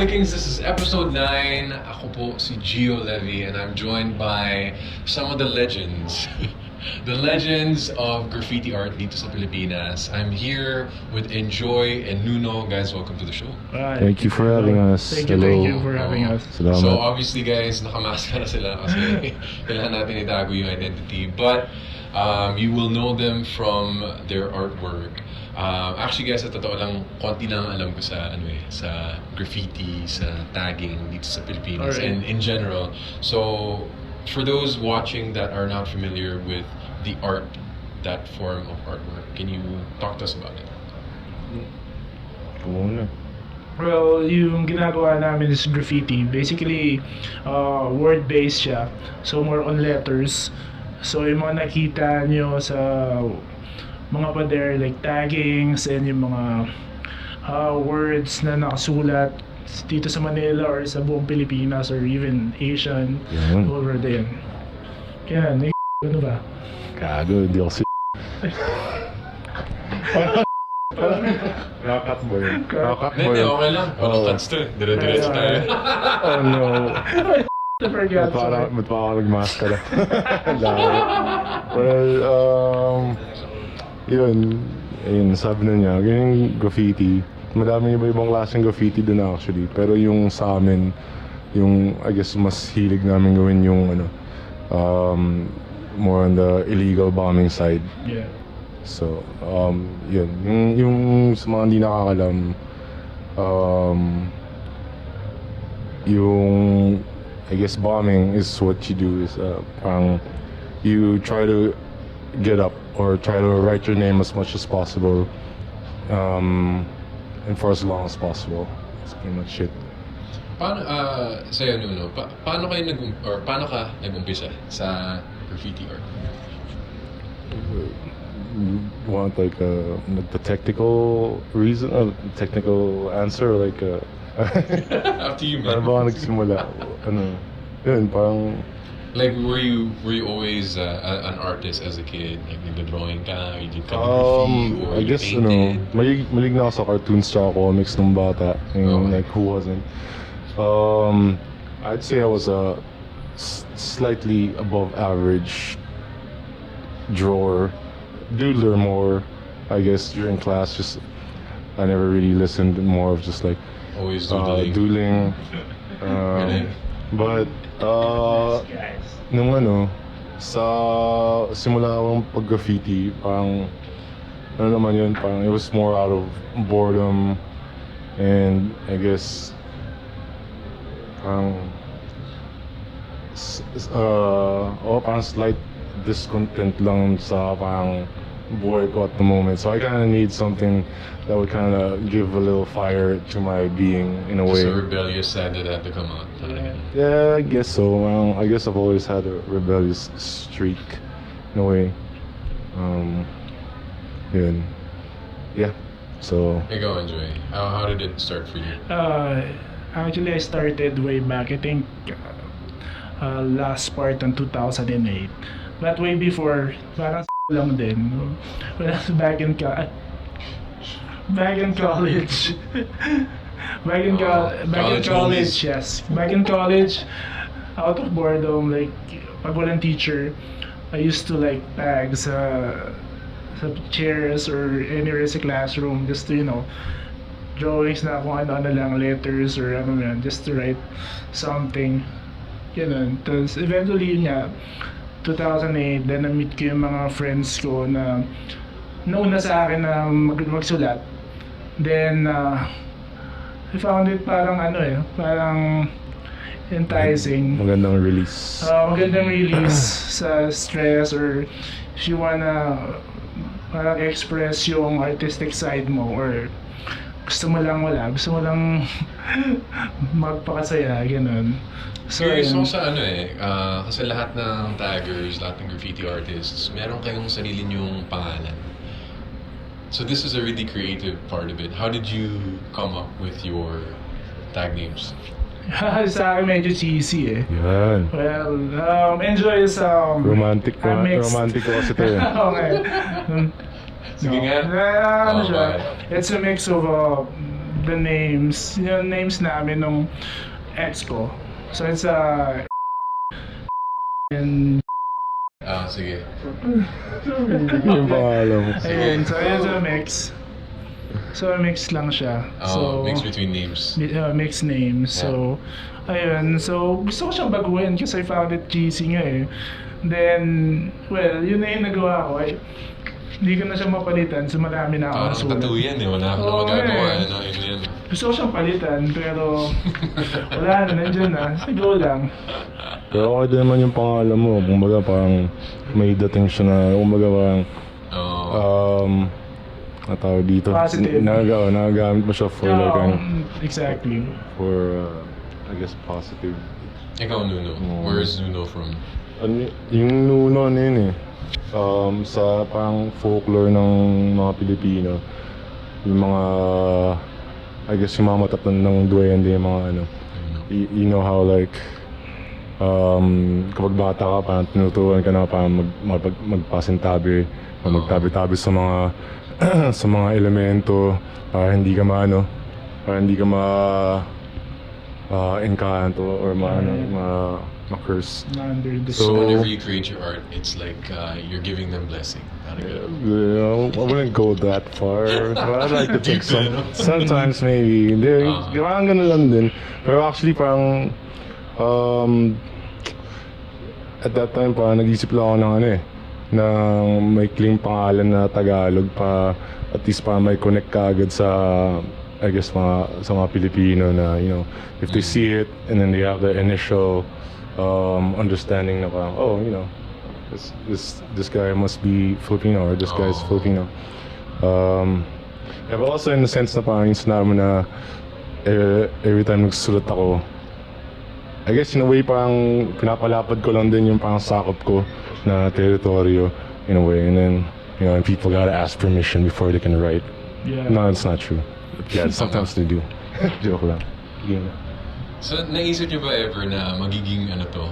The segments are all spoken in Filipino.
Vikings, this is episode 9. Ako po si Gio Levy and I'm joined by some of the legends. The legends of graffiti art dito sa Pilipinas. I'm here with Enjoy and Nuno. Guys, welcome to the show. Thank you for having us. Thank you for having us. Salamat. So obviously guys, nakamaska na sila kasi kailangan natin itago yung identity. But you will know them from their artwork. Actually guys, sa totoo lang, konti lang alam ko sa sa graffiti, sa tagging dito sa Pilipinas and in general. So for those watching that are not familiar with the art, that form of artwork, can you talk to us about it? Well, yung ginagawa namin is graffiti. Basically, word-based siya. So, more on letters. So, yung mga nakita nyo sa mga pader, like taggings and yung mga words na nakasulat dito sa Manila or sa buong Pilipinas or even Asian, over there. Yan, ano ba? Gago, hindi ako si Nakakat mo yun. Hindi, okay lang. Walang cuts to. Dire-diretso tayo. Oh no. I forgot. Ba't pa ako nag-maskara? Well, yun, sabi na niya, ganyan graffiti. Madami iba-ibang klaseng graffiti dun actually. Pero yung sa amin, yung I guess mas hilig namin gawin yung more on the illegal bombing side. Yeah. So, yun. Yung sa mga hindi nakakalam, yung I guess bombing is what you do is parang you try to get up or try to write your name as much as possible. And for as long as possible. That's pretty much it. Paano, sa'yo Nuno, paano ka nag-umpisa sa graffiti art? You want like the technical reason, technical answer, or like After you, man. Paano ba ka nagsimula? Yun, parang Like, were you always an artist as a kid? Like, nagda-drawing ka, or you did calligraphy, or I you guess, painted? malig na ako sa cartoons tsaka comics nung bata. And, like, who wasn't? I'd say I was a slightly above average drawer, doodler more, I guess, during class. Just, I never really listened, more of just like, Always doodling. Doodling. But, nung sa simula akong pag-graffiti, parang, naman yun, parang it was more out of boredom and I guess, parang, parang slight discontent lang sa parang buhay ko at the moment. So I kind of need something that would kind of give a little fire to my being in a way. Just a rebellious side that had to come out. Yeah, I guess so. I guess I've always had a rebellious streak in a way. Yun. Yeah. So. Ikaw, Enjoy. How did it start for you? Actually, I started way back, I think, last part in 2008. But way before, parang lang din. When I was back in college. Back in college, yes. Back in college, out of boredom, like, pag walang teacher, I used to like tag sa chairs or anywhere sa classroom just to, drawings na kung ano lang, letters or ano yan, just to write something. Ganun. Tapos eventually yun nga, 2008, then na-meet ko yung mga friends ko na nauna sa akin na magsulat. Then, I found it parang parang enticing. Magandang release. Magandang release sa stress or if you wanna parang express yung artistic side mo or gusto mo lang magpakasaya, ganun. So, curious ako sa kasi lahat ng taggers, lahat ng graffiti artists, meron kayong sarili niyong pangalan. So this is a really creative part of it. How did you come up with your tag names? Sa akin medyo cheesy eh. Yan. Well, Enjoy is romantic ko kasi ito eh. Okay. Sige nga. It's a mix of the names, yung names namin nung ex ko. So it's and Sige. Yung pangalan mo. ayun, so it's a mix. So mix lang siya. So Mix between names. mixed names. So ayun, so gusto ko siyang baguhin kasi I found it cheesy nga eh. Then, well, yun na yung nagawa ko ay hindi ko na siya mapalitan so marami na Parang akong tattoo yan eh. Wala akong Oo, magagawa. eh. Ano, yun. Gusto ko siyang palitan pero wala na, nandiyan na. Siguro lang. Pero okay din naman yung pangalan mo. Kumbaga parang may dating siya na, kumbaga parang, ang tawag dito. Positive. Nagagamit mo siya for like, ano, Exactly. for, I guess, positive. Ikaw, Nuno. Where is Nuno from? Yung Nuno ano yun eh. Sa parang folklore ng mga Pilipino. Yung mga, I guess, yung mga matatan ng duwende, yung mga ano. You know how like, kapag bata ka, parang tinuturuan ka na parang magpasintabi, magtabi-tabi sa mga sa mga elemento para hindi ka encanto or ma-curse. Under the So, So- whenever you create your art, it's like you're giving them blessing. Parang ganun. You know, I wouldn't go that far. But I'd like to think sometimes maybe. Hindi, parang ganun lang din. Pero actually parang at that time parang nag-isip lang ako ng ano eh, ng may clean pangalan na Tagalog pa at least para may connect ka agad sa I guess sa mga Pilipino na you know if they see it and then they have the initial understanding na parang oh you know this guy must be Filipino or this guy is Filipino. But also in the sense na parang yung sinabi mo na every time nagsusulat ako, I guess in a way parang pinapalapad ko lang din yung parang sakop ko na teritoryo in a way, and then you know and people gotta ask permission before they can write. Yeah. No, it's not true. Yeah, sometimes they do. Joke lang. Yeah. So, naisip niyo ba ever na magiging ano to?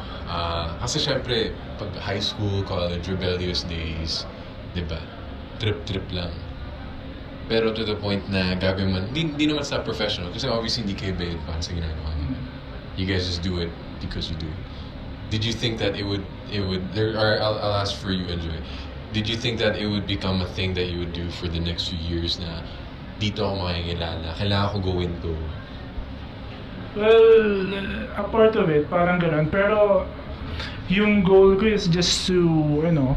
Kasi syempre, pag high school, college, rebellious days, di ba? Trip-trip lang. Pero to the point na gagawin man, di naman sa professional. Kasi obviously hindi kayo bayad para sa ginagawa niyo. You guys just do it because you do it. Did you think that it would, or I'll ask for you, Enjoy. Did you think that it would become a thing that you would do for the next few years na dito ako makikilala, kailangan ko gawin to? Well, a part of it, parang ganun. Pero, yung goal ko is just to, you know,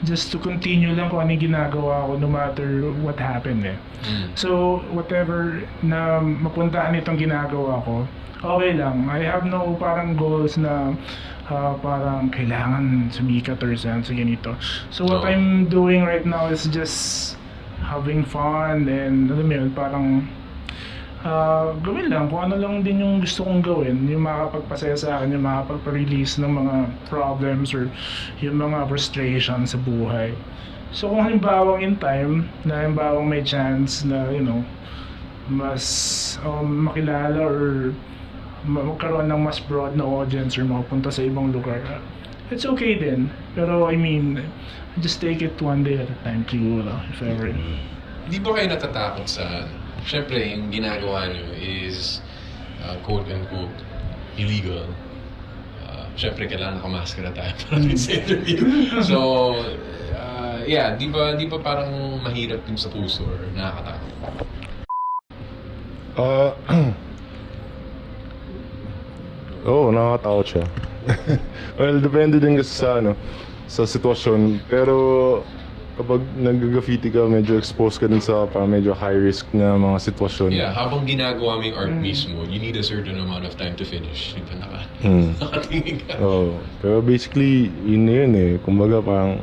just to continue lang kung ano yung ginagawa ko no matter what happened eh. So, whatever na mapuntaan itong ginagawa ko, okay lang. I have no parang goals na parang kailangan sumikat or sa ganito. So, what I'm doing right now is just having fun and alam mo yun, parang gawin lang kung ano lang din yung gusto kong gawin, yung makakapagpasaya sa akin, yung makakapagpa-release ng mga problems or yung mga frustration sa buhay. So kung halimbawa in time, na halimbawa may chance na you know, mas makilala or magkaroon ng mas broad na audience or makapunta sa ibang lugar, it's okay din. Pero I mean, just take it one day at a time siguro, if ever. Di ba kayo natatakot sa, syempre yung ginagawa nyo is quote-unquote illegal. Syempre kailangan nakamaskara tayo para din sa interview. So, yeah, di ba parang mahirap din sa puso or nakakatakot? Nakakatakot siya. Well, depende din kasi sa sa sitwasyon. Pero kapag nag-graffiti ka, medyo exposed ka din sa parang medyo high risk na mga sitwasyon. Yeah, habang ginagawa mo yung art mismo, you need a certain amount of time to finish. Di ba nakatingin ka? Pero basically, yun na yun eh. Kumbaga parang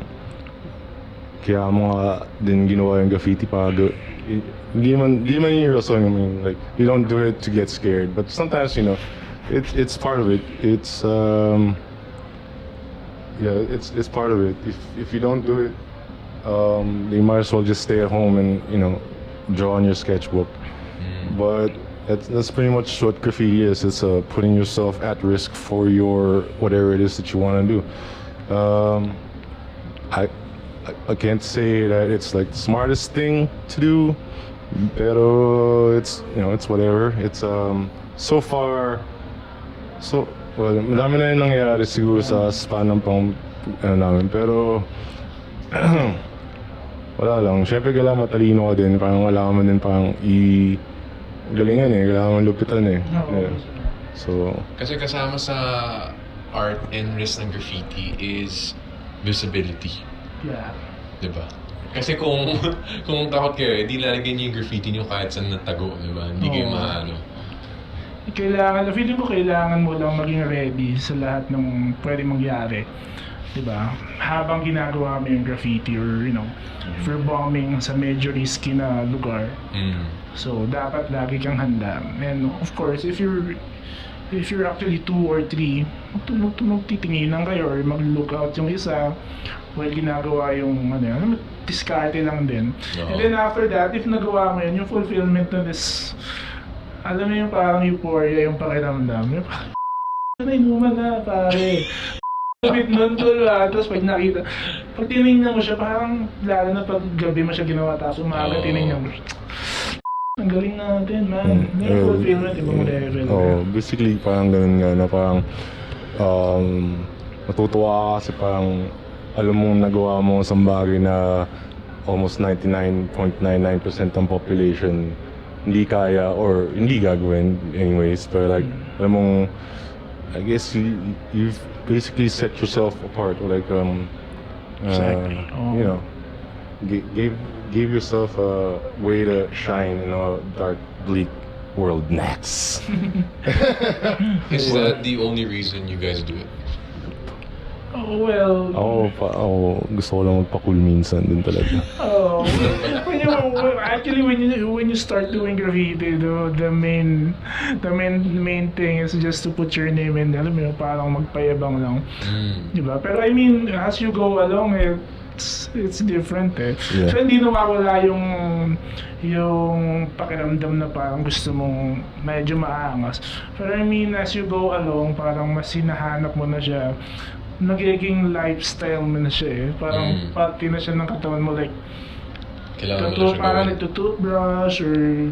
kaya mo nga din ginawa yung graffiti para hindi man yung rason. I mean, like, you don't do it to get scared. But sometimes, you know, it's part of it. It's it's part of it. If you don't do it, you might as well just stay at home and you know draw on your sketchbook. But that's pretty much what graffiti is. It's putting yourself at risk for your whatever it is that you want to do. I can't say that it's like the smartest thing to do, Pero it's, it's whatever. It's so far, well, madami na yung nangyayari siguro sa span ng namin. Pero wala lang. Siyempre kailangan matalino ka din. Parang wala ka man din galingan eh. Kailangan lupitan eh. Yeah. So, kasi kasama sa art and risk ng graffiti is visibility. Yeah. Diba? Kasi kung takot kayo, hindi lalagyan niyo yung graffiti niyo kahit saan natago, diba? Hindi kayo maano. Feeling ko kailangan mo lang maging ready sa lahat ng pwede mangyari. Diba? Habang ginagawa mo yung graffiti or, if you're bombing sa medyo risky na lugar. So, dapat lagi kang handa. And of course, if you're actually 2 or 3, magtitinginan kayo or mag-look out yung isa while ginagawa yung diskarte lang din. And then after that, if nagawa mo yun, yung fulfillment na alam mo yung parang euphoria, yung pakiramdam. Inuman na, pare. Bit nun tol, tapos pag tinignan mo siya, parang lalo na pag gabi mo siya ginawa, tapos umaga tinignan mo siya. Ang galing natin, man. Yung fulfillment, ibang level. Basically, parang ganun nga na parang natutuwa ka kasi parang alam mong nagawa mo sa bagay na almost 99.99% ng population hindi kaya or hindi gagawin anyways. But like, alam mong, I guess you've basically set yourself apart, or like Exactly. Gave yourself a way to shine in a dark, bleak world next. Is that the only reason you guys do it? Well... Ako gusto ko lang magpa-cool minsan din talaga. Actually, when you start doing graffiti, the main thing is just to put your name in. Alam mo, parang magpayabang lang. Diba? Pero I mean, as you go along, it's different eh. Yeah. So hindi nawawala yung pakiramdam na parang gusto mong medyo maangas. Pero I mean, as you go along, parang mas hinahanap mo na siya. Nagiging lifestyle mo na siya eh. Parang pati na siya ng katawan mo, like parang nagtutoothbrush or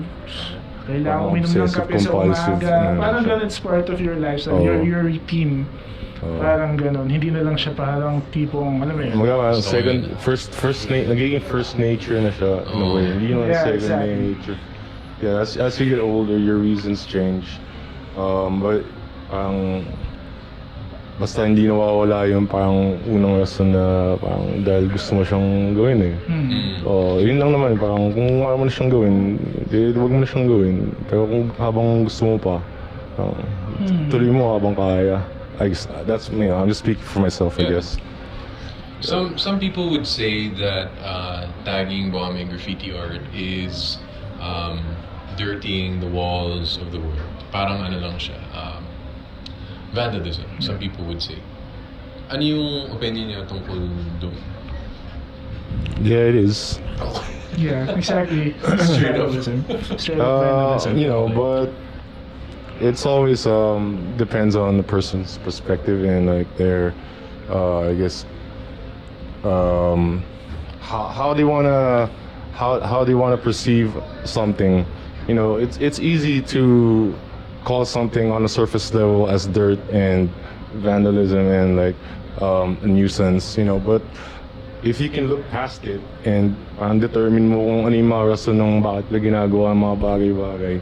kailangan uminom ng kape sa umaga. Parang ganun, it's part of your lifestyle, your routine. Parang ganun, hindi na lang siya parang tipong, alam mo yun. Nagiging first nature na siya in a way. Hindi naman second nature. Yeah, as you get older, your reasons change. But basta hindi nawawala yung parang unang rason na parang dahil gusto mo siyang gawin eh. Yun lang naman, parang kung ayaw mo na siyang gawin, huwag mo na siyang gawin. Pero kung habang gusto mo pa, tuloy mo habang kaya. I guess that's me. I'm just speaking for myself, I guess. Some people would say that tagging, bombing, graffiti art is dirtying the walls of the world. Parang ano lang siya. Vandalism, some people would say. Ano yung opinion niyo tungkol doon? Yeah, it is. Yeah, exactly. Straight up. Vandalism. But it's always depends on the person's perspective and like their, I guess, how they wanna perceive something. It's easy to call something on a surface level as dirt and vandalism and like a nuisance, but if you can look past it and determine mo kung ano yung mga rason ng bakit na ginagawa ang mga bagay-bagay,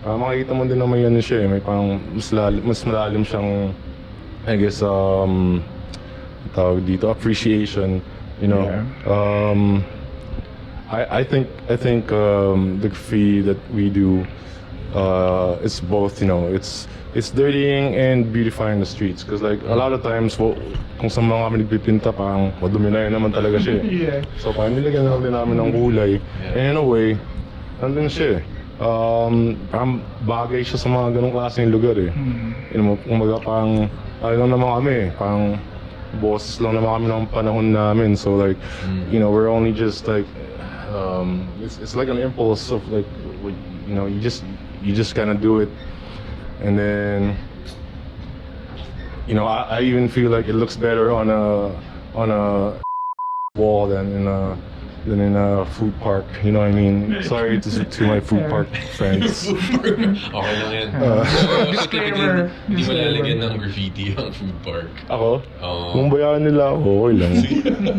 makikita mo din na may ano siya may parang mas malalim siyang, I guess, tawag dito, appreciation, I think the graffiti that we do, it's both, it's dirtying and beautifying the streets. Because like a lot of times, kung sa mga kami nagpipinta, parang madumi na yun naman talaga siya. Yeah. So parang nilagyan na din namin ng kulay. And in a way, nandun siya. Parang bagay siya sa mga ganong klaseng lugar eh. Kumaga parang, lang naman kami, parang bosses lang naman kami ng panahon namin. So like, we're only just like, it's like an impulse of like, you just kind of do it, and then I even feel like it looks better on a wall than in a than in a food park. You know what I mean? Sorry to my food park friends. Okay lang yan. So, typically, hindi malalagyan ng graffiti ang food park. Ako? Oo. Kung bayaan nila ako, okay lang.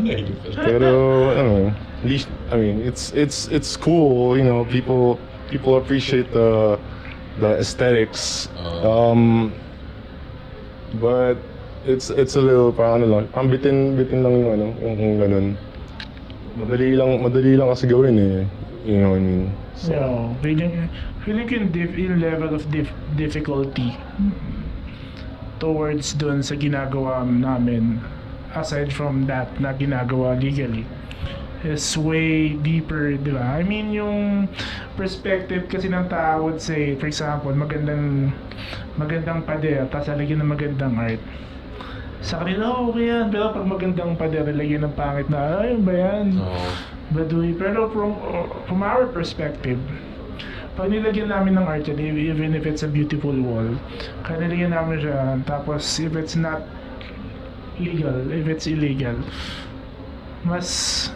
Ayun pala. Pero ano, at least, I mean, it's cool. You know, people appreciate the aesthetics. But it's a little parang ano lang, parang bitin lang yung ano, yung ganun. Madali lang kasi gawin eh. You know what I mean? So, Yeah, feeling yung level of difficulty towards dun sa ginagawa namin, aside from that na ginagawa legally, is way deeper, di ba? I mean, yung perspective kasi ng tao would say, for example, magandang pader, tapos lalagyan ng magandang art. Sa kanila, okay yan. Pero pag magandang pader, lalagyan ng pangit na, ay, ba yan? Baduy. Pero from our perspective, pag nilagyan namin ng art yan, even if it's a beautiful wall, kaya nilagyan namin siya, tapos if it's not legal, if it's illegal, mas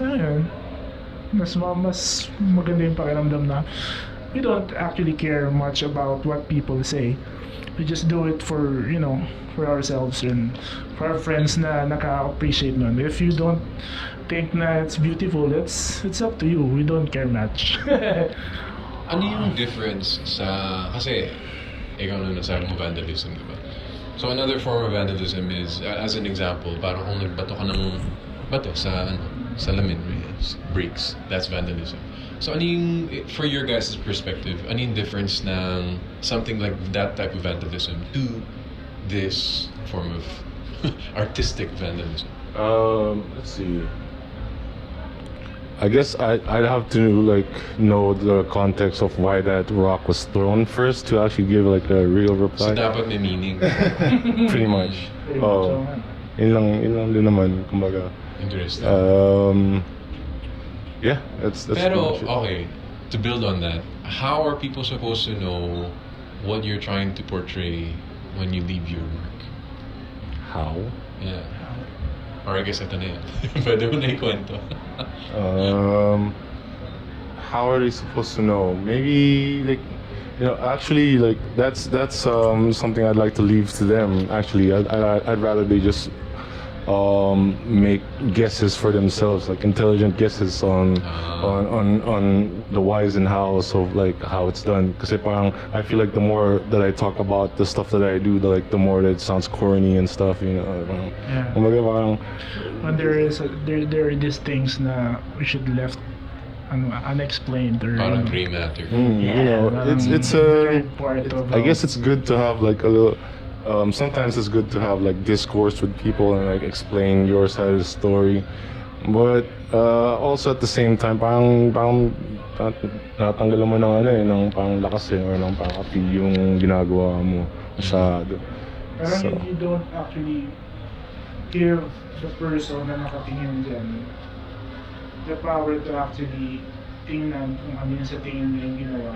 maganda yung pakiramdam na we don't actually care much about what people say. We just do it for, you know, for ourselves and for our friends na naka-appreciate nun. If you don't think na it's beautiful, it's up to you. We don't care much. Ano yung difference sa... Kasi, ikaw na nasabi mo vandalism, di ba? So another form of vandalism is, as an example, parang kung nagbato ka ng bato sa salamin, bricks, that's vandalism. So ano yung, for your guys' perspective, ano yung difference ng something like that type of vandalism to this form of artistic vandalism? Let's see. I guess I'd have to like know the context of why that rock was thrown first to actually give like a real reply. So dapat may meaning. Pretty much. Oh, yun lang din naman, kumbaga. Interesting. Yeah, that's Pero, pretty much it. okay, to build on that, how are people supposed to know what you're trying to portray when you leave your work? How? Yeah. Or I guess ito na yan. Pwede mo na ikwento. How are they supposed to know? Maybe like, you know, actually like that's something I'd like to leave to them. Actually, I'd rather they just make guesses for themselves, like intelligent guesses on the whys and hows of like how it's done. Kasi parang I feel like the more that I talk about the stuff that I do, the more that it sounds corny and stuff, you know. Yeah. Kumbaga parang When there are these things na we should left unexplained or Parang gray matter. you know, it's I guess it's good to have like a little. Sometimes it's good to have like discourse with people and like explain your side of the story, but also at the same time, parang natanggalan mo ng ng parang lakas or ng parang api yung ginagawa mo masyado. Parang So, you don't actually give the person na nakatingin dyan the power to actually tingnan kung ano yun sa tingin niya yung ginawa.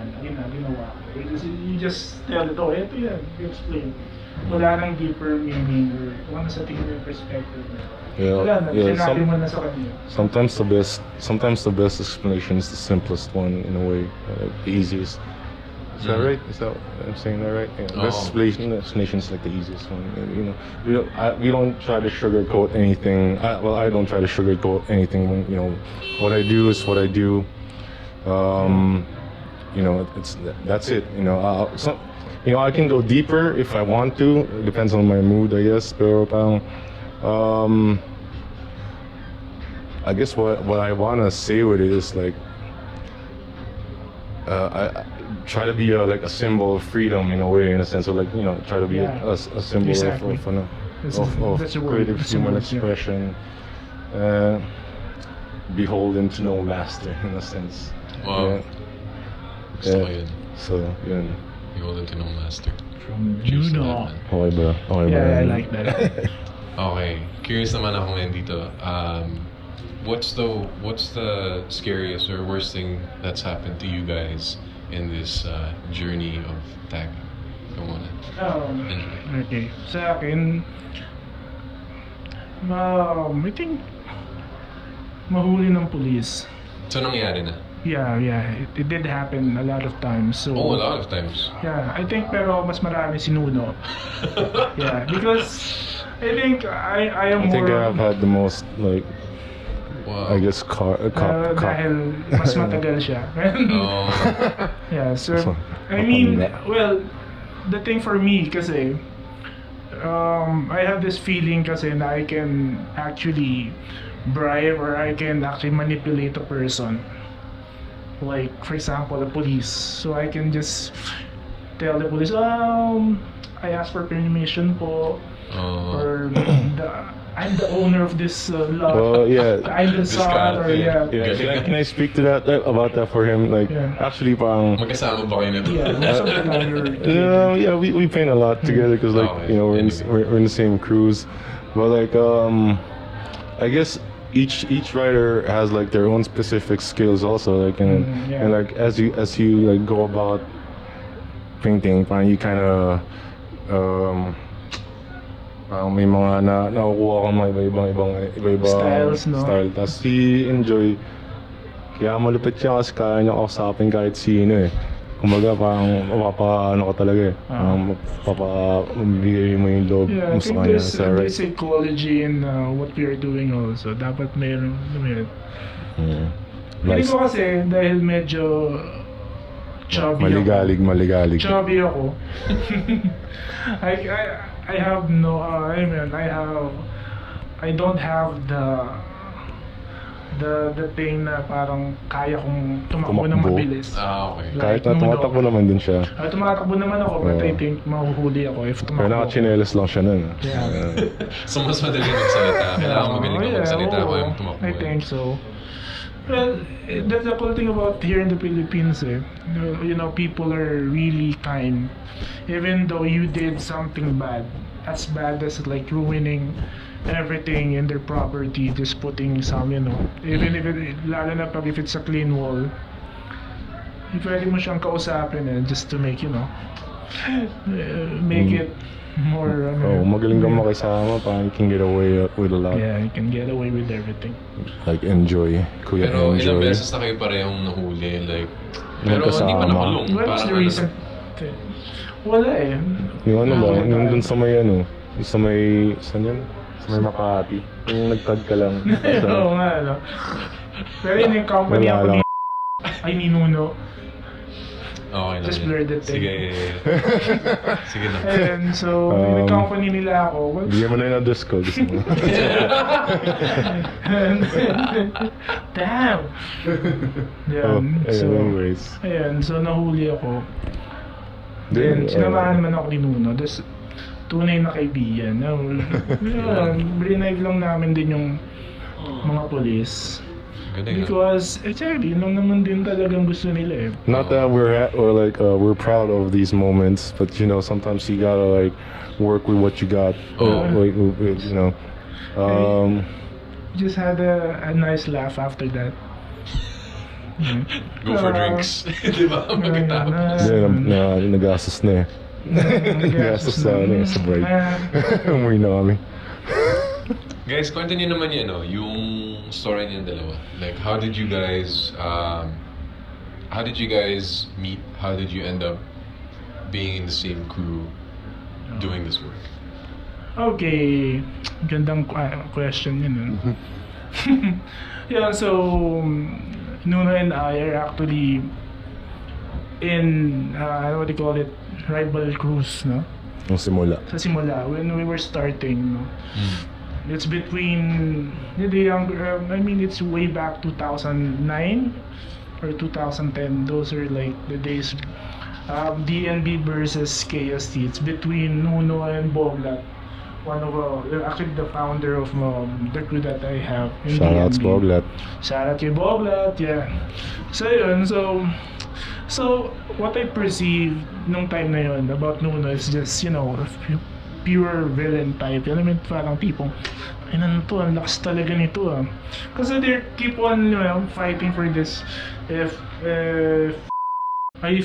You just tell it, oh, ito yan, you explain. Wala nang deeper meaning or kung ano sa tingin yung perspective. Wala na, sinabi mo na sa kanya. sometimes the best explanation is the simplest one in a way, the easiest. Is that right? Is that I'm saying that right? Yeah, the best explanation is like the easiest one. You know, we don't try to sugarcoat anything. I don't try to sugarcoat anything. When, you know, what I do is what I do. You know, that's it. You know, I can go deeper if I want to. It depends on my mood, I guess. Pero parang, I guess what I wanna say with it is like, I try to be like a symbol of freedom in a way, in a sense of like, you know, try to be a symbol Exactly. of creative human expression. Beholden to no master in a sense. Wow. Gusto ko yun. So, yun. Beholden to no master. From Cheers to Nuno. that, man. Okay ba? Okay ba? Yeah, I like that. Okay, curious naman ako ngayon dito. What's the scariest or worst thing that's happened to you guys in this journey of tagging? Come on. Okay. Sa akin, I think mahuli ng police. So, nangyari na? Yeah, it did happen a lot of times. So Oh, a lot of times. yeah, I think pero mas marami si Nuno. Yeah, because I think I am I think more. I've had the most, like, Wow. I guess, Dahil mas matagal siya. Oh. Yeah, so So, I mean, matanda. well, the thing for me kasi I have this feeling kasi na I can actually bribe or I can actually manipulate a person. Like, for example, the police. So I can just tell the police, I asked for permission po, or I'm the owner of this lot. Well, yeah. I'm the This son, guy, or yeah. Yeah, can I speak to that about that for him? Like, Yeah. actually, parang, Magkasama ba kayo nito? Yeah, most of the time you're yeah, we paint a lot together because, like, Okay, you know, we're in the same crews, but like, I guess each writer has like their own specific skills also, like, and yeah. and like as you like go about painting, parang you kind of parang may mga nakukuha kang mga iba-ibang Styles, no? style. Tapos si Enjoy, kaya malupit siya kasi kaya niya kausapin kahit sino eh. Kumbaga parang mapapaano ka talaga eh. Parang mapapabigay mo yung loob Yeah, I mo sa think kanya. there's psychology in what we are doing also. Dapat mayroon. Hindi ko kasi dahil medyo chubby Maligalig. Chubby ako. I have no, I don't have the thing na parang kaya kong tumakbo ng Tumakbo? mabilis. Okay. Kahit na Nuno. tumatakbo naman din siya. Tumatakbo naman ako, but I Oo. think mahuhuli ako if Pero tumakbo. nakachinelas lang siya nun. Yeah. So, mas madali magsalita. Kailangan magaling ka magsalita oo. kung yung tumakbo. I think so. Well, that's the cool thing about here in the Philippines. You know, people are really kind. Even though you did something bad, as bad as like ruining everything in their property, just putting some, you know, even if it, lalo na pag if it's a clean wall, pwede mo siyang kausapin just to make, you know, make it more, Magaling kang makisama, parang you can get away with a lot. yeah, you can get away with everything. Like, Enjoy. Kuya Pero ilang Enjoy. beses na kayo parehong nahuli, like, pero Magkasama. hindi pa nakulong. What's the Parang reason? Wala eh. Yung ano ba, Wala. yung dun sa may ano, yung sa may, saan yun? Sa may Makati. Yung nagtag ka lang. Oo nga, no? Pero yun yung company Wala ako lang. ni Nuno. Okay na Just yun. blur that thing. Sige. Sige na. And so, yung company nila ako, well, Bigyan mo na yung address ko. Gusto mo. damn! Yan, so, Anyways. ayan, so nahuli ako. Then, sinamahan naman ako ni Nuno. Tapos, tunay na kaibigan. Brinave lang namin din yung mga polis. Galing, Because, actually, yun lang naman din talagang gusto nila eh. Not that we're proud of these moments, but you know, sometimes you gotta like work with what you got. Like, you know. Just had a nice laugh after that. Go for drinks. Di ba? Magkatapos. Nagastos na eh. Nagastos sa ano eh, sa bride. Umuwi na kami. Guys, kwento niyo naman yan, no? Yung story niyong dalawa. Like, how did you guys meet? How did you end up being in the same crew doing this work? Okay, gandang question yun. Yeah, so Nuno and I are actually in what do you call it, rival crews, no? Nung simula. Sa simula, when we were starting, no? It's between the younger, I mean, it's way back 2009 or 2010. Those are like the days. DNB versus KST. It's between Nuno and Boglat. One of actually the founder of the crew that I have. In Shout out to DNB. Boglat. Shout out to Boglat, yeah. So yun, so what I perceived nung time na yun about Nuno is just, you know, pure villain type. Yan naman parang tipong, ay nan to, ang lakas talaga nito ah. Kasi they keep on, you know, fighting for this. If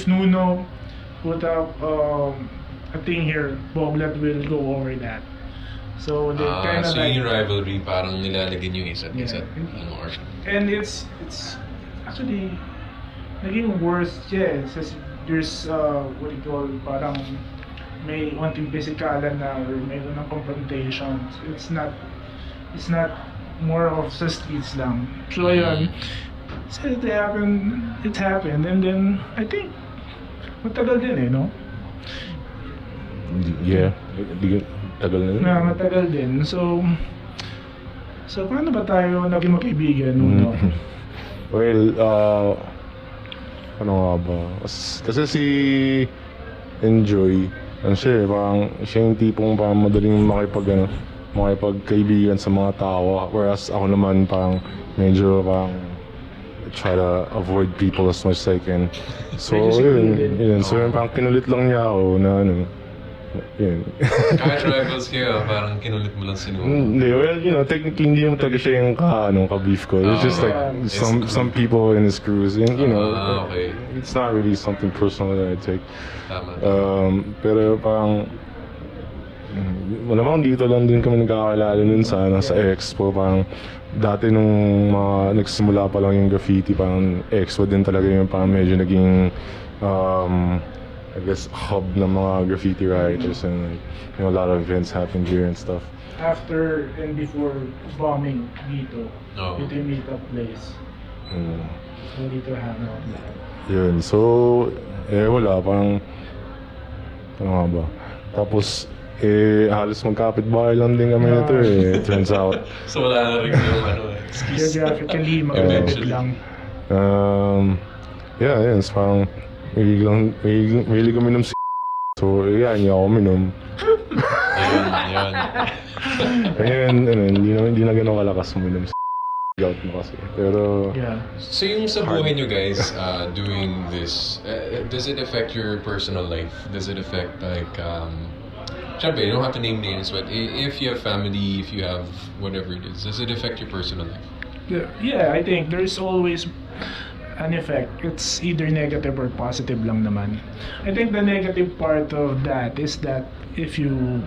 Nuno put up a thing here, Boglat will go over that. So they kind of So like, yung rivalry, parang nilalagyan yung isa't isa. Yeah. Ano, or and it's actually, naging worse siya eh. There's, what do you call, parang may onting physikalan na or mayroon ng confrontations. It's not more of sa streets lang. So ayun, so it happened, and then I think matagal din eh, no? Yeah, tagal na rin. Matagal din. So paano ba tayo naging magkaibigan, Nuno? Well, ano nga ba? Kasi si Enjoy, ano siya eh, parang siya yung tipong parang madaling makipagkaibigan sa mga tao, whereas ako naman parang medyo parang try to avoid people as much as I can. So yun. So yun, parang kinulit lang niya ako na ano, yun. Kahit rivals kayo, parang kinulit mo lang si Nuno. Hindi, well, you know, technically hindi yung talaga siya yung ka-beef ko. It's just like some people in his crews, and you know, okay. it's not really something personal that I take. Tama. Pero parang malamang dito lang din kami nagkakilala nun sa expo. Parang dati nung mga nagsimula pa lang yung graffiti, parang expo din talaga yung parang medyo naging I guess hub ng mga graffiti writers, and like, you know, a lot of events happen here and stuff. After and before bombing dito, Oh. dito yung meetup place. So dito hangout. Yun, so wala, parang ano nga ba, tapos halos magkapit-bahay lang din kami nito eh, turns out. So wala na rin yung excuse. Geographically, magkakapit lang. Yeah, yun, so parang mahilig kami ng so yeah, hindi ako minom. Ayun. Ayun, hindi na ganun kalakas uminom out mo kasi. Pero Yeah. So yung sa buhay nyo guys, doing this, does it affect your personal life? Does it affect like, syempre, you don't have to name names, but if you have family, if you have whatever it is, does it affect your personal life? Yeah, I think there's always an effect. It's either negative or positive lang naman. I think the negative part of that is that if you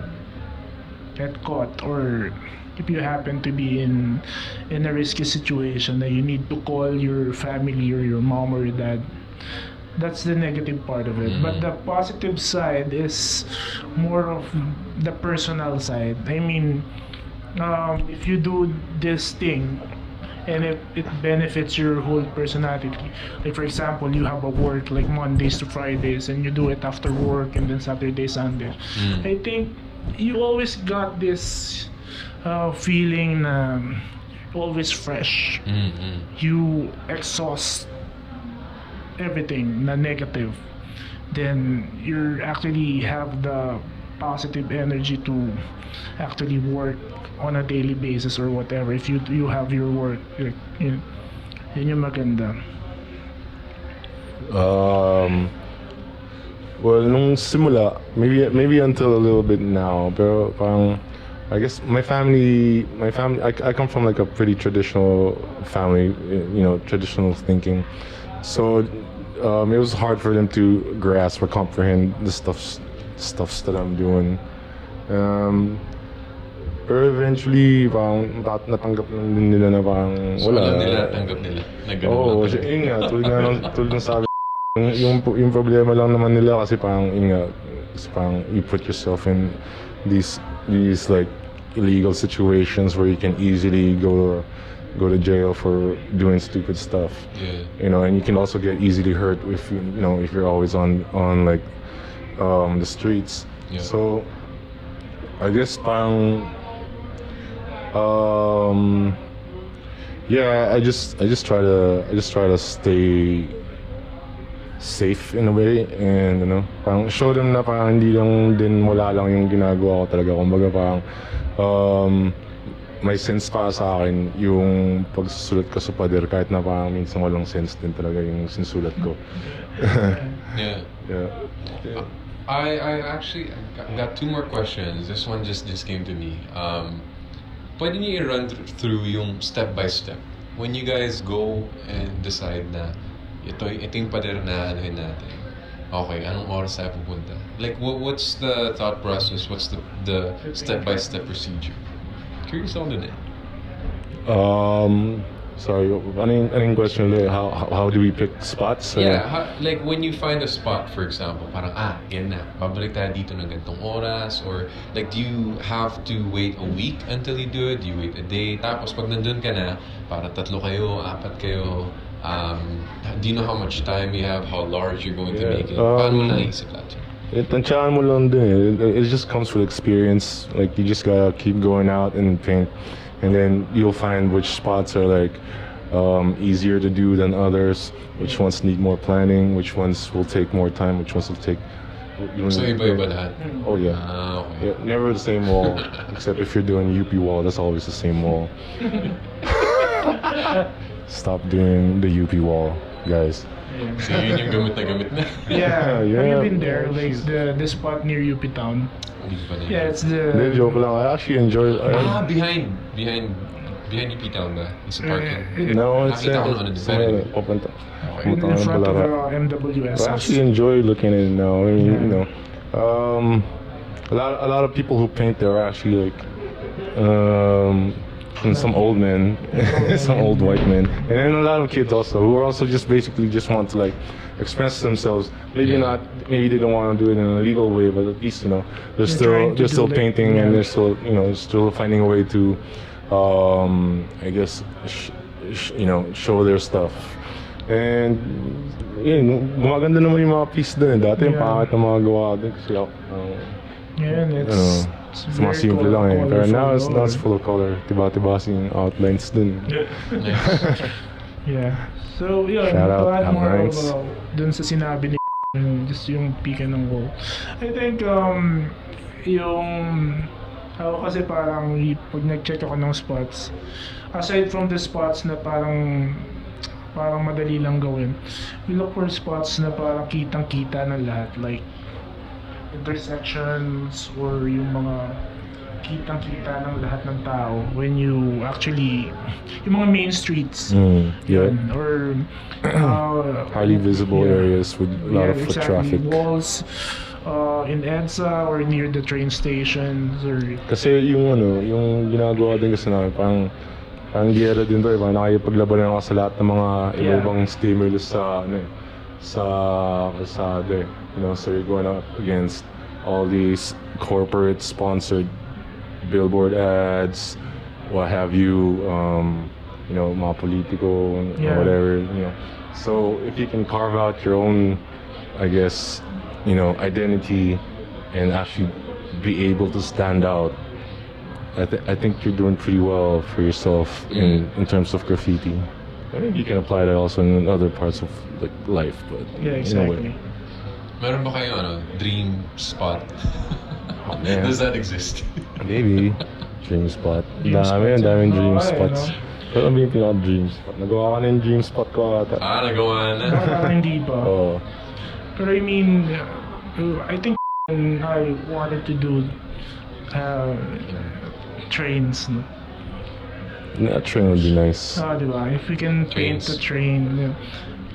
get caught or if you happen to be in a risky situation that you need to call your family or your mom or your dad, that's the negative part of it. But the positive side is more of the personal side. I mean, if you do this thing and if it benefits your whole personality, like for example, you have a work like Mondays to Fridays and you do it after work and then Saturday, Sunday, I think you always got this feeling always fresh. You exhaust everything na negative, then you actually have the positive energy to actually work on a daily basis or whatever. If you have your work, yun yung maganda. Well, nung simula, maybe until a little bit now, pero parang I guess my family, I come from like a pretty traditional family, you know, traditional thinking. So it was hard for them to grasp or comprehend the stuffs that I'm doing. Pero eventually, parang natanggap lang din nila na parang So wala. alam nila, tanggap nila. Na ganun Oo, lang kasi talaga. yun nga, tulad ng sabi, yung problema lang naman nila kasi parang yun nga, kasi parang you put yourself in these like illegal situations where you can easily go to jail for doing stupid stuff. Yeah. You know, and you can also get easily hurt if if you're always on like the streets. Yeah. So I guess parang yeah, I just try to stay safe in a way, and parang show them na parang hindi lang din wala lang yung ginagawa ko talaga. Kumbaga parang may sense para sa akin yung pagsusulat ko sa pader, kahit na parang minsan walang sense din talaga yung sinusulat ko. Yeah. Yeah. I actually got two more questions. This one just came to me. Pwede niyo i-run through yung step by step when you guys go and decide na ito yung pader na anuhin natin. Okay, anong oras tayo pupunta? Like, what's the thought process? What's the step by step procedure? Curious ako dun eh. Sorry, anong question ulit? How do we pick spots? Yeah, like when you find a spot, for example, parang yan na, babalik tayo dito ng ganitong oras, or like do you have to wait a week until you do it? Do you wait a day? Tapos pag nandun ka na, para 3 kayo, 4 kayo, do you know how much time you have, how large you're going to make it? Paano mo naisip lahat yun? Tansyahan mo lang din. It just comes with experience. Like you just gotta keep going out and paint, and then you'll find which spots are like easier to do than others, which ones need more planning, which ones will take more time, which ones will take. So iba-iba lahat? Oh yeah. Okay. Yeah, never the same wall, except if you're doing UP wall, that's always the same wall. Stop doing the UP wall, guys. So yun yung gamit na. Yeah, Yeah. have you been there? Like the spot near UP Town? Hindi ko pa na yun. Yeah, it's Hindi, the. joke lang. I actually enjoy. Behind UP Town ba? It's a parking. No, it's Nakita ko na ano, very- papunta. In Papunta ng front of Balara. MWS. I actually enjoy looking at it now. I mean, Yeah. you know, a lot of people who paint there are actually like, some old men, some old white men, and then a lot of kids also who are also just basically just want to like express themselves. Maybe Yeah. not, maybe they don't want to do it in a legal way, but at least they're They're still trying to do, like, painting, and yeah. they're still still finding a way to, I guess, show their stuff. And gumaganda naman yung mga piece doon. Dati yung Yeah. pangit na mga gawa doon kasi Yeah, and it's mga very simple lang eh. Pero now it's colorful. full of color. Tiba-tiba yung outlines dun. Nice. Yeah. So, yun, Shout out, to add more Hamlines. about dun sa sinabi ni just yung peak ng wall. I think, yung ako kasi parang pag nag-check ako ng spots, aside from the spots na parang madali lang gawin, we look for spots na parang kitang-kita ng lahat, like intersections or yung mga kitang-kita ng lahat ng tao when you actually yung mga main streets Yeah. yun, or Highly visible yeah. areas with a lot of foot exactly. traffic. Walls in EDSA or near the train stations or Kasi yung ginagawa din kasi namin, parang giyera din to eh. Parang nakikipaglabanan ako sa lahat ng mga Yeah. iba-ibang stimulus sa kalsada eh. So you're going up against all these corporate sponsored billboard ads, what have you, mga politiko or Yeah. whatever, So if you can carve out your own, I guess, identity and actually be able to stand out, I think you're doing pretty well for yourself in terms of graffiti. I think you can apply that also in other parts of like life, but yeah, in a way. exactly. Meron ba kayong dream spot? Oh, man. Does that exist? Maybe dream spot. Dream spots, Daming dream okay, spots. Pero ano ba yung pinaka-dream spot? Nagawa ka na yung dream spot ko ata. Nagawa na. Parang hindi pa. Oo. Pero I mean, I think I wanted to do trains, no? That train would be nice. Diba? If we can paint Trains. the train.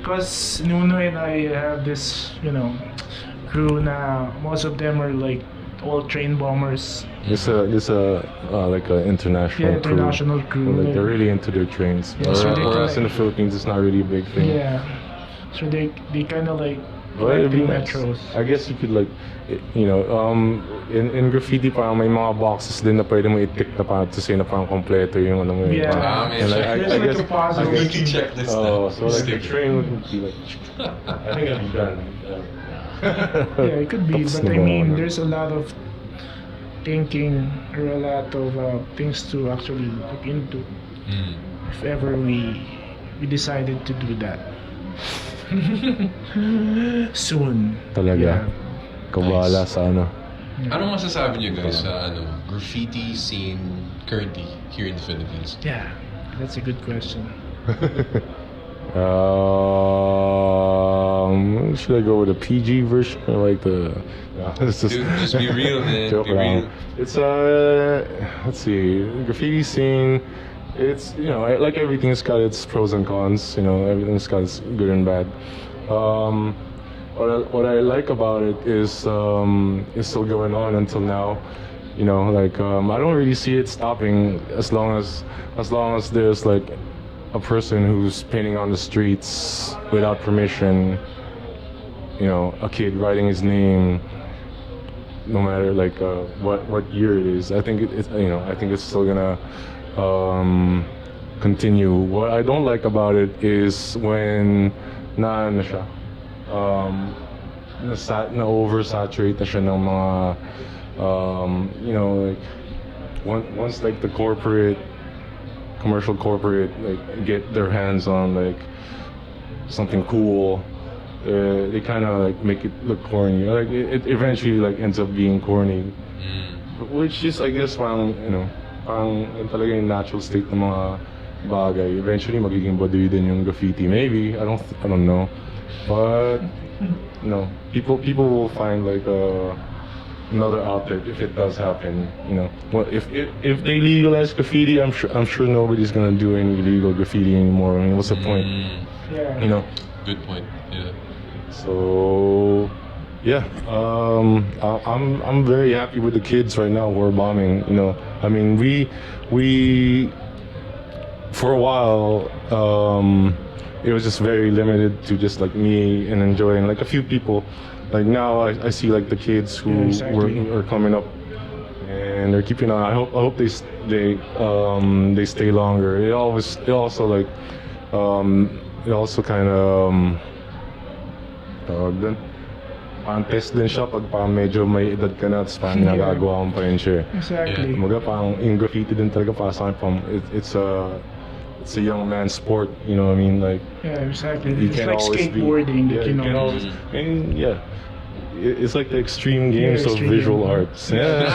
Because Nuno and I have this, crew na most of them are like all train bombers. This a like an international Yeah, international crew. Like they're really into their trains. Yeah, so they Whereas can, in the Philippines, it's not really a big thing. Yeah. So they kind of like But it'd be the nice. metros. I guess you could like, in graffiti parang may mga boxes din na pwede mo i-tick na parang to say na parang kompleto yung ano mo. Yeah. And like, There's I like guess, a puzzle. I guess, Weekly checklist oh, na. so like the Sticker. train would be like, I think I'd be done. Yeah, it could be, Tapos but na I ba mean, ako? there's a lot of thinking or a lot of things to actually look into if ever we decided to do that. Soon. Talaga. Yeah. Kabala sa ano. Anong masasabi niyo guys sa graffiti scene currently here in the Philippines? Yeah, that's a good question. Should I go with a PG version or like the? It's Dude, just be real, man. Joke Be lang. real. It's let's see, graffiti scene. It's like everything's got its pros and cons. Everything's got its good and bad. What I like about it is it's still going on until now. I don't really see it stopping as long as there's like a person who's painting on the streets without permission, you know, a kid writing his name, no matter like what year it is, I think it's you know, I think it's still gonna continue. What I don't like about it is when na ano siya, na oversaturate na siya ng mga you know, like once like the commercial corporate like get their hands on like something cool, they kind of like make it look corny. Like it eventually like ends up being corny, which is I guess parang you know, parang yun talaga yung natural state ng mga bagay. Eventually magiging baduy din yung graffiti. Maybe I don't know, but you know, people will find like another outlet if it does happen. You know, well, if they legalize graffiti, I'm sure nobody's gonna do any illegal graffiti anymore. I mean, what's the point? Yeah. You know. Good point. Yeah. So, yeah, I'm very happy with the kids right now who are bombing. You know, I mean, we for a while it was just very limited to just like me and enjoying like a few people. Like now, I see like the kids who are coming up and they're keeping on. I hope they stay longer. It also like it also kind of dun, parang test din siya pag parang medyo may edad ka na tapos parang nagagawa mo pa rin siya. Exactly. Kumbaga parang in graffiti din talaga para sa akin, it's a young man's sport, you know what I mean? Like Yeah, exactly. you It's can like always skateboarding, yeah, you you know. can always, and yeah, it's like the extreme games of extreme. visual arts. Yeah.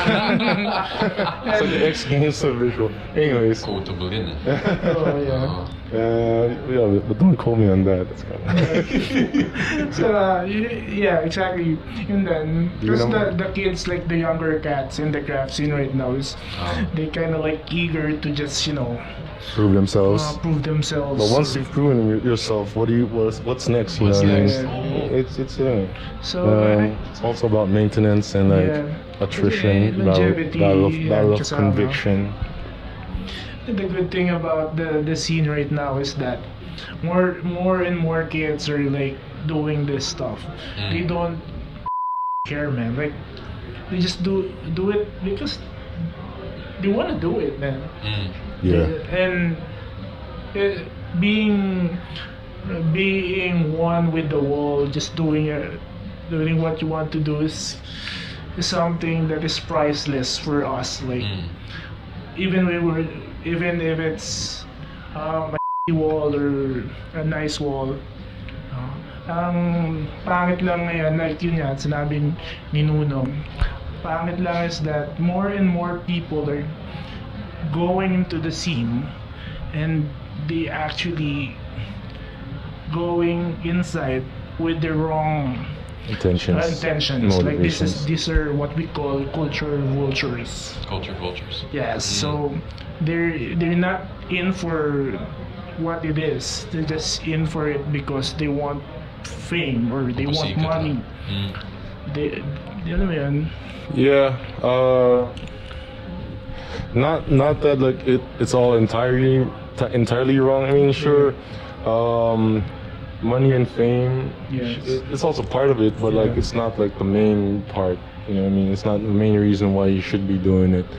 It's like the X Games of visual. Anyways. Quotable yun. Oh, yeah. Yeah, but don't call me on that. That's kind of So yeah, exactly. And then because the kids, like the younger cats in the craft scene right now, is they kind of like eager to just prove themselves. prove themselves. But once you've proven yourself, what's next? You What's know what I next? mean? It's So it's also about maintenance and like attrition, longevity, battle of kasama. conviction. The good thing about the scene right now is that more and more kids are like doing this stuff. They don't care, man. Like they just do it because they want to do it, man. Yeah. And being one with the wall, just doing what you want to do is something that is priceless for us. Like even if it's a wall or a nice wall, ang pangit lang ngayon, like yun yan, sinabi ni Nuno, pangit lang is that more and more people are going into the scene and they actually going inside with the wrong intentions. Like these are what we call culture vultures. Culture vultures. Yes. So they're not in for what it is. They're just in for it because they want fame or they want money. They alam mo yun? Yeah. Not that like it's all entirely wrong. I mean, sure. Money and fame, Yes. it's also part of it, but like it's not like the main part. You know what I mean? It's not the main reason why you should be doing it.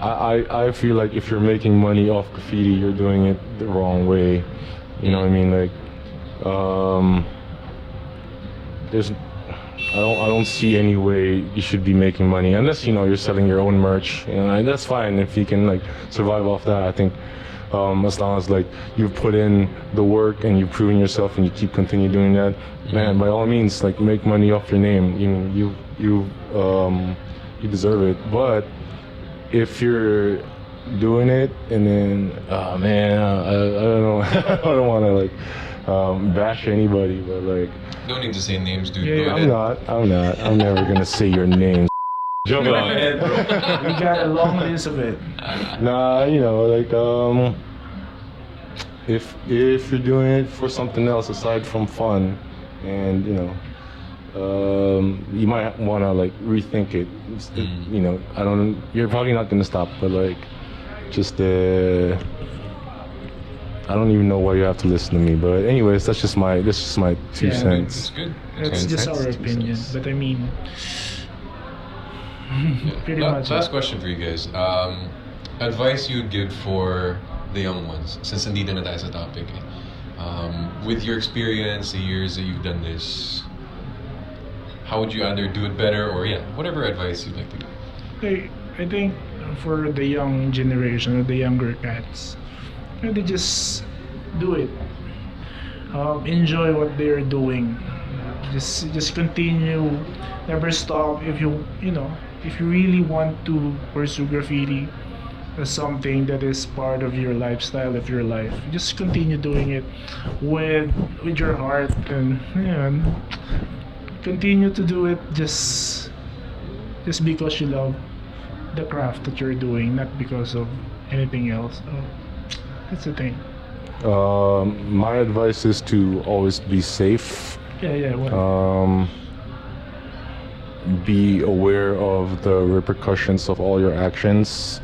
I feel like if you're making money off graffiti, you're doing it the wrong way. You know what I mean? Like, I don't see any way you should be making money unless you're selling your own merch. And that's fine if you can like survive off that. I think. As long as like you've put in the work and you've proven yourself and you continue doing that, man, by all means, like make money off your name. You deserve it. But if you're doing it and then, man, I don't know, I don't want to like bash anybody, but like. Don't need to say names, dude. Yeah, Go ahead. I'm never gonna say your name. Go ahead, bro. We got a long list of it. Nah, like if you're doing it for something else aside from fun, and you might wanna like rethink it. I don't. You're probably not gonna stop, but like just I don't even know why you have to listen to me, but anyways, that's just my 2 Yeah. cents. It's good. That's just our opinion. But I mean, pretty much. Last question for you guys. Advice you would give for the young ones, since nandito na tayo sa topic. With your experience, the years that you've done this, how would you either do it better or whatever advice you'd like to give? I think for the young generation or the younger cats, they just do it. Enjoy what they're doing. Just continue. Never stop. If you really want to pursue graffiti as something that is part of your lifestyle, of your life, just continue doing it with your heart, and continue to do it just because you love the craft that you're doing, not because of anything else. That's the thing. My advice is to always be safe. Well, Be aware of the repercussions of all your actions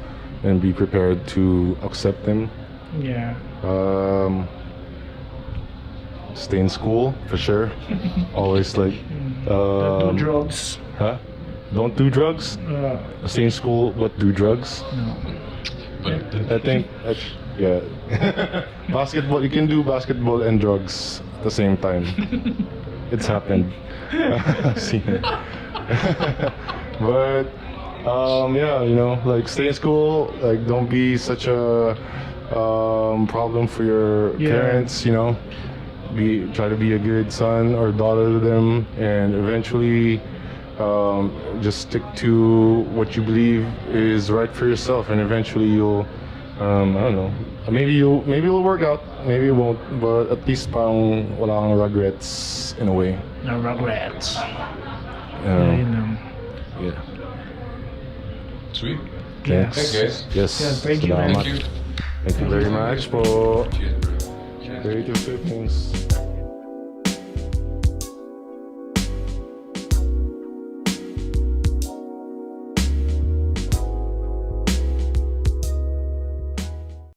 and be prepared to accept them. yeah. Stay in school for sure. Always like Don't do drugs. huh? Don't do drugs. Stay in school but do drugs. No. But I think yeah. Basketball, you can do basketball and drugs at the same time. It's happened. See. But like stay in school, like don't be such a problem for your parents, try to be a good son or daughter to them, and eventually just stick to what you believe is right for yourself, and eventually you'll I don't know, maybe it'll work out, maybe it won't, but at least parang wala kang regrets in a way. No regrets. Yeah. sweet. Yes. Thanks, guys. Yes. Yeah, thank you, Salamat. man. Thank you. Thank you very much po. Cheers, bro. Cheers. Creative Philippines.